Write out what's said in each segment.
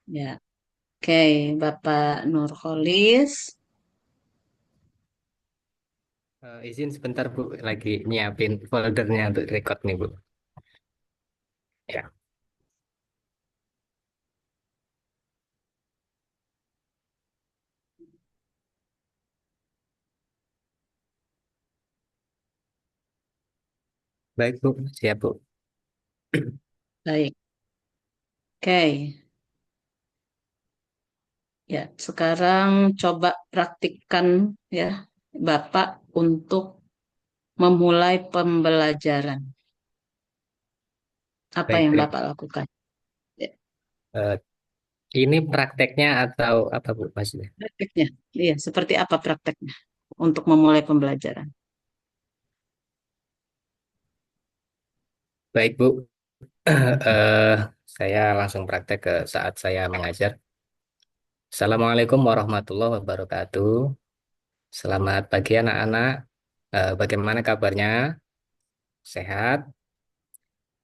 Ya, oke, Bapak Nurholis. Izin sebentar Bu, lagi nyiapin foldernya untuk record nih Bu. Ya, baik Bu, siap Bu. Baik, oke. Ya, sekarang coba praktikkan ya, Bapak untuk memulai pembelajaran. Apa Baik, yang Bapak lakukan? Ya, Eh, ini prakteknya atau apa Bu maksudnya? prakteknya. Iya, seperti apa prakteknya untuk memulai pembelajaran? Baik Bu, Eh, saya langsung praktek ke saat saya mengajar. Assalamualaikum warahmatullahi wabarakatuh. Selamat pagi anak-anak. Bagaimana kabarnya? Sehat?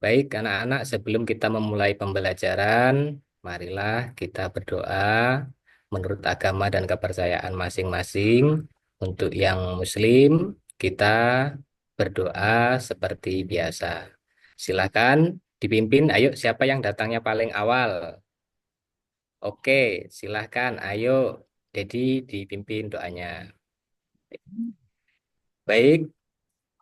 Baik, anak-anak, sebelum kita memulai pembelajaran, marilah kita berdoa menurut agama dan kepercayaan masing-masing. Untuk yang Muslim, kita berdoa seperti biasa. Silakan dipimpin. Ayo, siapa yang datangnya paling awal? Oke, silakan. Ayo, jadi dipimpin doanya. Baik,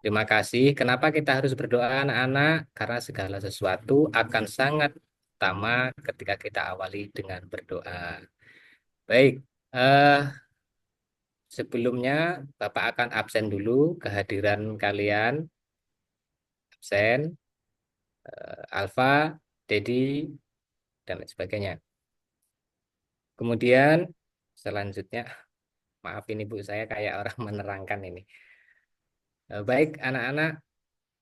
terima kasih. Kenapa kita harus berdoa, anak-anak? Karena segala sesuatu akan sangat utama ketika kita awali dengan berdoa. Baik, eh, sebelumnya Bapak akan absen dulu kehadiran kalian, absen, Alfa, Dedi, dan lain sebagainya. Kemudian selanjutnya, maaf ini Bu, saya kayak orang menerangkan ini. Baik, anak-anak,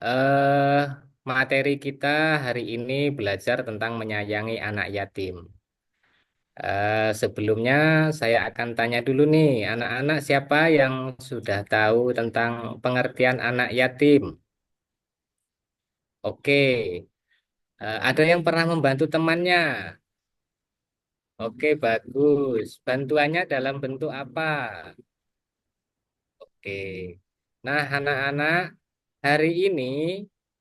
eh, materi kita hari ini belajar tentang menyayangi anak yatim. Sebelumnya saya akan tanya dulu nih, anak-anak siapa yang sudah tahu tentang pengertian anak yatim? Oke. Ada yang pernah membantu temannya? Oke, bagus. Bantuannya dalam bentuk apa? Oke. Nah, anak-anak, hari ini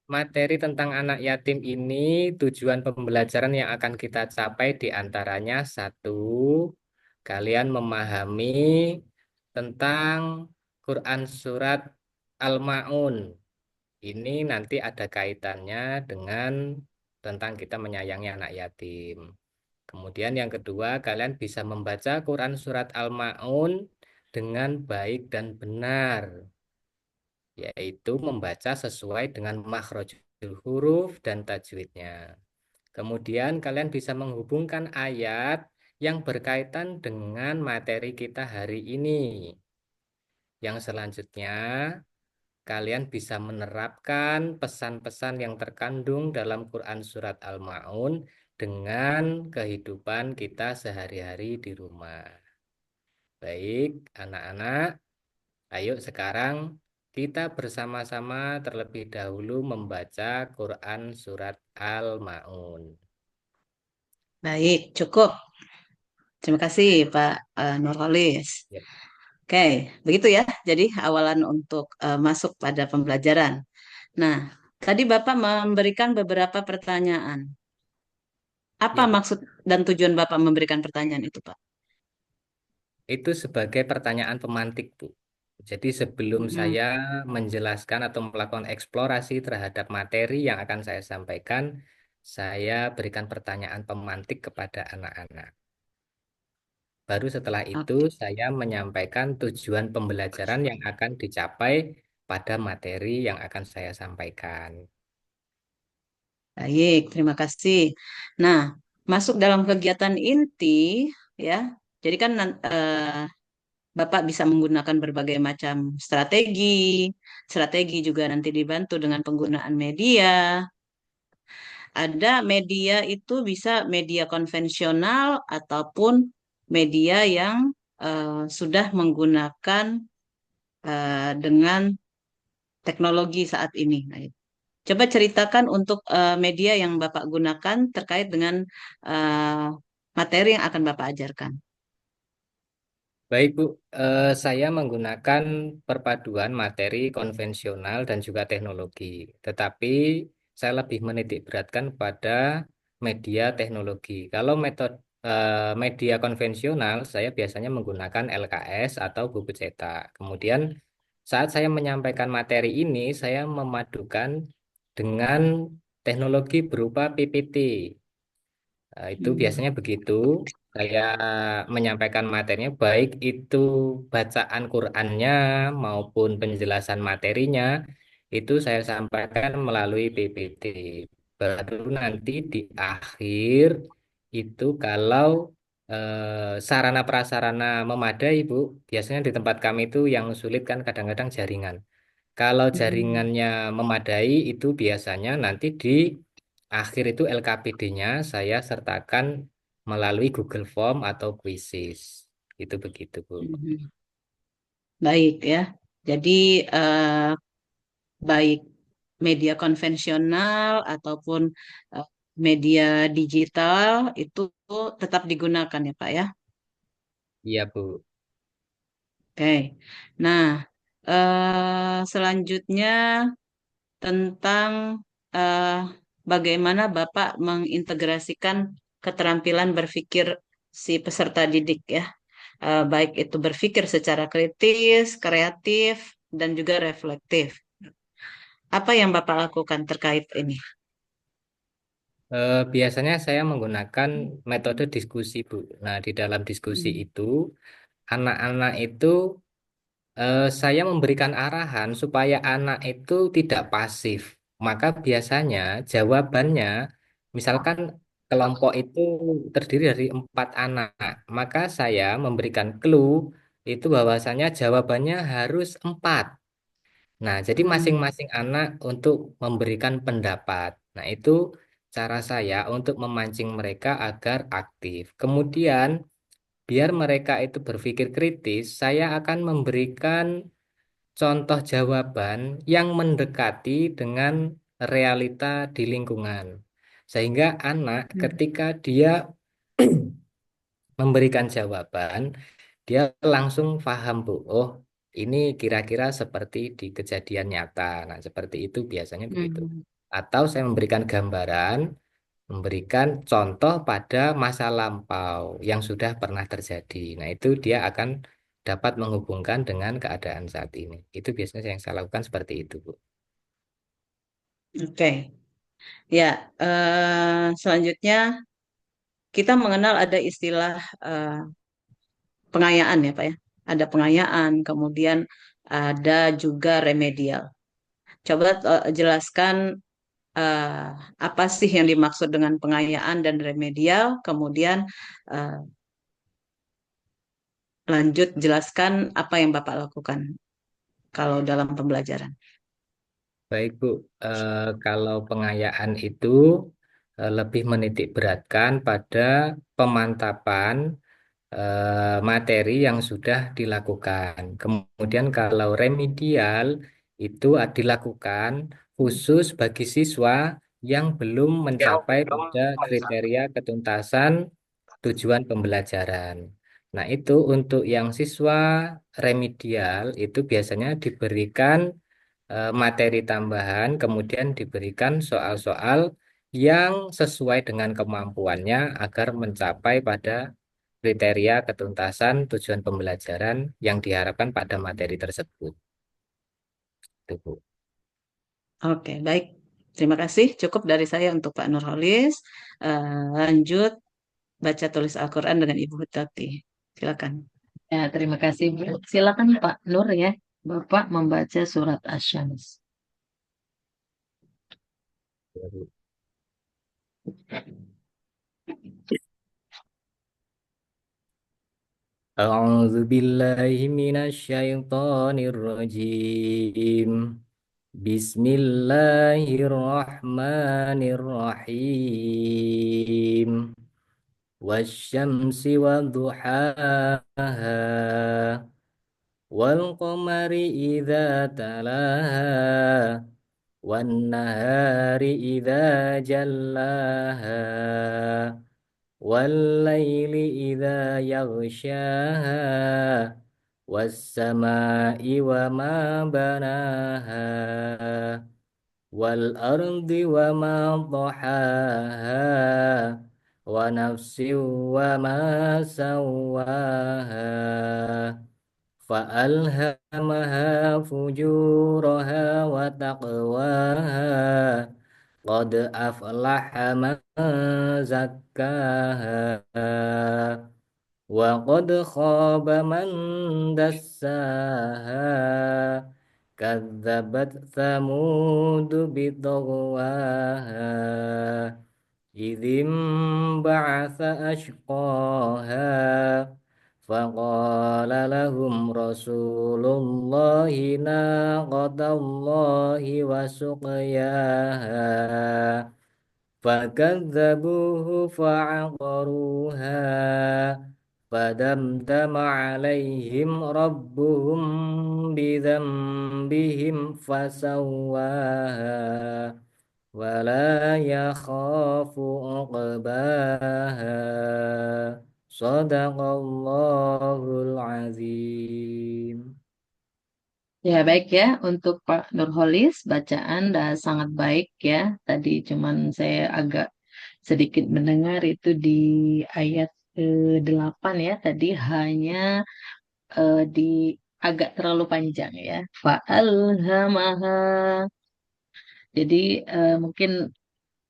materi tentang anak yatim ini tujuan pembelajaran yang akan kita capai di antaranya satu, kalian memahami tentang Quran surat Al-Ma'un. Ini nanti ada kaitannya dengan tentang kita menyayangi anak yatim. Kemudian yang kedua, kalian bisa membaca Quran surat Al-Ma'un dengan baik dan benar, yaitu membaca sesuai dengan makhrajul huruf dan tajwidnya. Kemudian kalian bisa menghubungkan ayat yang berkaitan dengan materi kita hari ini. Yang selanjutnya, kalian bisa menerapkan pesan-pesan yang terkandung dalam Quran Surat Al-Ma'un dengan kehidupan kita sehari-hari di rumah. Baik, anak-anak, ayo sekarang kita bersama-sama terlebih dahulu membaca Quran Surat Al-Ma'un. Baik, cukup. Terima kasih Pak Nurholis. Ya, Oke, begitu ya. Jadi awalan untuk masuk pada pembelajaran. Nah, tadi Bapak memberikan beberapa pertanyaan. Apa ya, Bu. maksud dan tujuan Bapak memberikan pertanyaan itu, Pak? Itu sebagai pertanyaan pemantik, Bu. Jadi sebelum Mm-mm. saya menjelaskan atau melakukan eksplorasi terhadap materi yang akan saya sampaikan, saya berikan pertanyaan pemantik kepada anak-anak. Baru setelah itu Oke, saya menyampaikan tujuan pembelajaran yang akan dicapai pada materi yang akan saya sampaikan. baik, terima kasih. Nah, masuk dalam kegiatan inti, ya. Jadi kan Bapak bisa menggunakan berbagai macam strategi. Strategi juga nanti dibantu dengan penggunaan media. Ada media itu bisa media konvensional ataupun media yang sudah menggunakan dengan teknologi saat ini. Nah, coba ceritakan untuk media yang Bapak gunakan terkait dengan eh, materi yang akan Bapak ajarkan? Baik, Bu. Saya menggunakan perpaduan materi konvensional dan juga teknologi. Tetapi saya lebih menitik beratkan pada media teknologi. Kalau media konvensional, saya biasanya menggunakan LKS atau buku cetak. Kemudian saat saya menyampaikan materi ini, saya memadukan dengan teknologi berupa PPT. Itu Hmm. biasanya begitu. Saya menyampaikan materinya, baik itu bacaan Qurannya maupun penjelasan materinya, itu saya sampaikan melalui PPT. Baru nanti di akhir itu kalau sarana prasarana memadai, Bu, biasanya di tempat kami itu yang sulit kan kadang-kadang jaringan. Kalau Hmm. jaringannya memadai itu biasanya nanti di akhir itu LKPD-nya saya sertakan melalui Google Form atau Quizzes. Itu begitu, Bu. Hmm. Baik ya. Jadi eh, baik media konvensional ataupun eh, media digital itu tetap digunakan ya Pak ya. Iya, Bu. Oke. Nah, selanjutnya tentang eh, bagaimana Bapak mengintegrasikan keterampilan berpikir si peserta didik ya. Baik itu berpikir secara kritis, kreatif, dan juga reflektif. Apa yang Bapak lakukan terkait ini? Biasanya saya menggunakan metode diskusi, Bu. Nah, di dalam diskusi Hmm. itu, anak-anak itu saya memberikan arahan supaya anak itu tidak pasif. Maka biasanya jawabannya, misalkan kelompok itu terdiri dari 4 anak, maka saya memberikan clue itu bahwasanya jawabannya harus 4. Nah, jadi Hmm. masing-masing anak untuk memberikan pendapat. Nah, itu cara saya untuk memancing mereka agar aktif. Kemudian, biar mereka itu berpikir kritis, saya akan memberikan contoh jawaban yang mendekati dengan realita di lingkungan. Sehingga anak Hmm. ketika dia memberikan jawaban, dia langsung paham, Bu. Oh, ini kira-kira seperti di kejadian nyata. Nah, seperti itu biasanya begitu. Hmm. Atau saya memberikan gambaran, memberikan contoh pada masa lampau yang sudah pernah terjadi. Nah, itu dia akan dapat menghubungkan dengan keadaan saat ini. Itu biasanya yang saya lakukan seperti itu, Bu. Oke. Ya, selanjutnya kita mengenal ada istilah eh, pengayaan ya Pak ya. Ada pengayaan, kemudian ada juga remedial. Coba jelaskan eh, apa sih yang dimaksud dengan pengayaan dan remedial, kemudian eh, lanjut jelaskan apa yang Bapak lakukan kalau dalam pembelajaran. Baik, Bu. Kalau pengayaan itu lebih menitik beratkan pada pemantapan materi yang sudah dilakukan. Kemudian kalau remedial itu dilakukan khusus bagi siswa yang belum mencapai pada kriteria ketuntasan tujuan pembelajaran. Nah, itu untuk yang siswa remedial itu biasanya diberikan materi tambahan, kemudian diberikan soal-soal yang sesuai dengan kemampuannya agar mencapai pada kriteria ketuntasan tujuan pembelajaran yang diharapkan pada materi tersebut. Itu, Bu. Oke, baik. Terima kasih. Cukup dari saya untuk Pak Nurholis. Lanjut baca tulis Al-Quran dengan Ibu Tati. Silakan. Ya, terima kasih, Bu. Silakan Pak Nur ya, Bapak membaca surat Asy-Syams. Ya, Bu. A'udzu billahi minasyaitonir rajim. Bismillahirrahmanirrahim. Wasyamsi wadduhaha wal qamari idza talaha wan nahari idza jallaha والليل إذا يغشاها والسماء وما بناها والأرض وما ضحاها ونفس وما سواها فألهمها فجورها وتقواها قد أفلح من زكاها وقد خاب من دساها كذبت ثمود بطغواها إذ انبعث أشقاها فقال لهم رسول الله ناقة الله وسقياها فكذبوه فعقروها فدمدم عليهم ربهم بذنبهم فسواها ولا يخاف عقباها صدق الله العظيم. Ya, baik ya. Untuk Pak Nurholis, bacaan dah sangat baik ya. Tadi cuman saya agak sedikit mendengar itu di ayat ke-8 ya. Tadi hanya di agak terlalu panjang ya. Fa'alhamaha. Jadi mungkin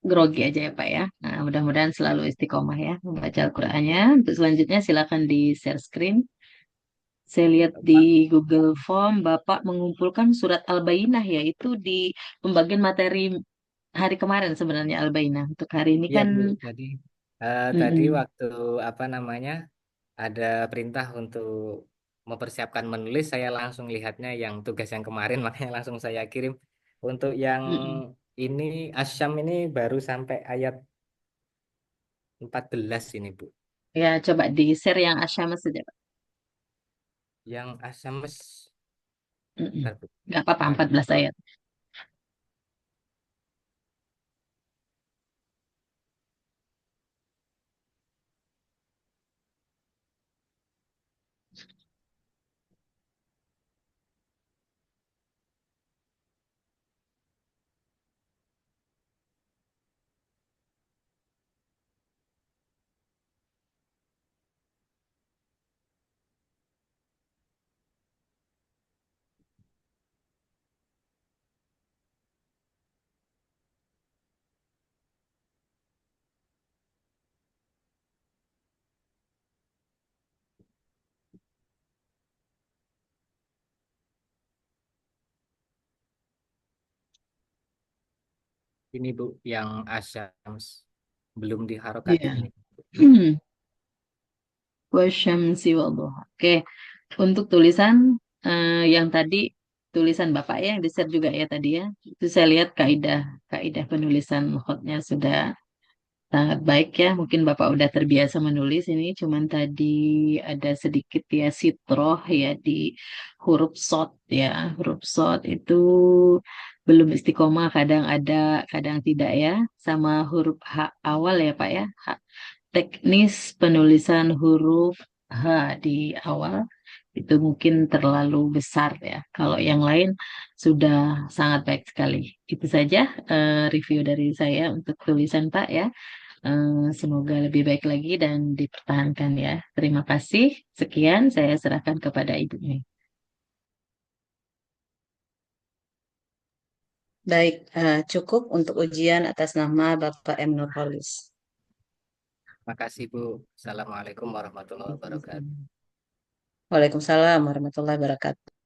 grogi aja ya Pak ya. Nah, mudah-mudahan selalu istiqomah ya membaca Al-Qur'annya. Untuk selanjutnya silakan di share screen. Saya lihat di Google Form Bapak mengumpulkan surat Al-Bayyinah ya. Itu di pembagian materi hari kemarin sebenarnya Al-Bayyinah. Untuk hari ini Iya kan Bu, tadi mm-mm, waktu apa namanya ada perintah untuk mempersiapkan menulis, saya langsung lihatnya yang tugas yang kemarin, makanya langsung saya kirim. Untuk yang mm-mm. ini Asyam ini baru sampai ayat 14 ini Bu. Ya, coba di share yang Asyamas saja Pak. Yang Asyames, Mm-mm. bentar, Bu. Nggak apa-apa Ah, 14 ayat. ini Bu, yang Asyams belum diharokatin Iya. ini. Wasyamsi walduha. Oke, untuk tulisan yang tadi tulisan Bapak ya yang di-share juga ya tadi ya. Itu saya lihat kaidah kaidah penulisan khotnya sudah sangat baik ya. Mungkin Bapak udah terbiasa menulis ini. Cuman tadi ada sedikit ya sitroh ya di huruf sod ya. Huruf sod itu belum istiqomah. Kadang ada, kadang tidak ya. Sama huruf H awal ya Pak ya. Teknis penulisan huruf H di awal itu mungkin terlalu besar ya. Kalau yang lain sudah sangat baik sekali. Itu saja review dari saya untuk tulisan Pak ya. Semoga lebih baik lagi dan dipertahankan ya. Terima kasih. Sekian saya serahkan kepada Ibu. Baik, cukup untuk ujian atas nama Bapak M. Nurholis. Makasih Bu. Assalamualaikum warahmatullahi wabarakatuh. Waalaikumsalam warahmatullahi wabarakatuh.